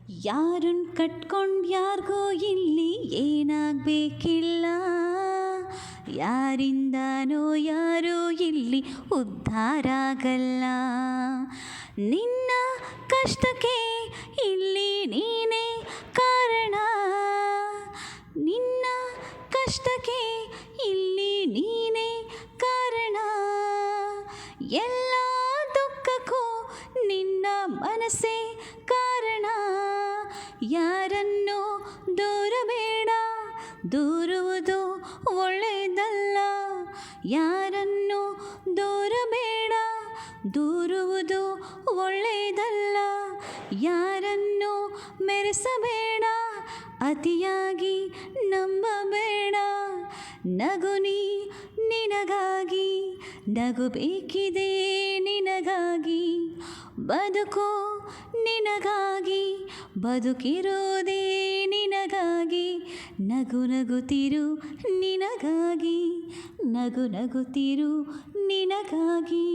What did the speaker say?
ಯಾರನ್ ಕಟ್ಕೊಂಡು ಯಾರಿಗೂ ಇಲ್ಲಿ ಏನಾಗಬೇಕಿಲ್ಲ, ಯಾರಿಂದನೋ ಯಾರೂ ಇಲ್ಲಿ ಉದ್ಧಾರ ಆಗಲ್ಲ. ನಿನ್ನ ಕಷ್ಟಕ್ಕೆ ಇಲ್ಲಿ ನೀನೇ ಕಾರಣ, ನಿನ್ನ ಕಷ್ಟಕ್ಕೆ ಇಲ್ಲಿ ನೀನೇ ಕಾರಣ. ಎಲ್ಲ ದುಃಖಕ್ಕೂ ನಿನ್ನ ಮನಸ್ಸೇ ಕಾರಣ. ಯಾರನ್ನು ದೂರಬೇಡ, ದೂರುವುದು ಒಳ್ಳೆಯದಲ್ಲ. ಯಾರನ್ನು ದೂರಬೇಡ, ದೂರುವುದು ಒಳ್ಳೆಯದಲ್ಲ. ಯಾರನ್ನು ಮೆರೆಸಬೇಡ, ಅತಿಯಾಗಿ ನಂಬಬೇಡ. ನಗುನಿ ನಿನಗಾಗಿ, ನಗುಬೇಕಿದೆ ನಿನಗಾಗಿ. ಬದುಕು ನಿನಗಾಗಿ, ಬದುಕಿರೋದೇ ನಿನಗಾಗಿ. ನಗು ನಗುತ್ತಿರು ನಿನಗಾಗಿ, ನಗು ನಗುತ್ತಿರು ನಿನಗಾಗಿ.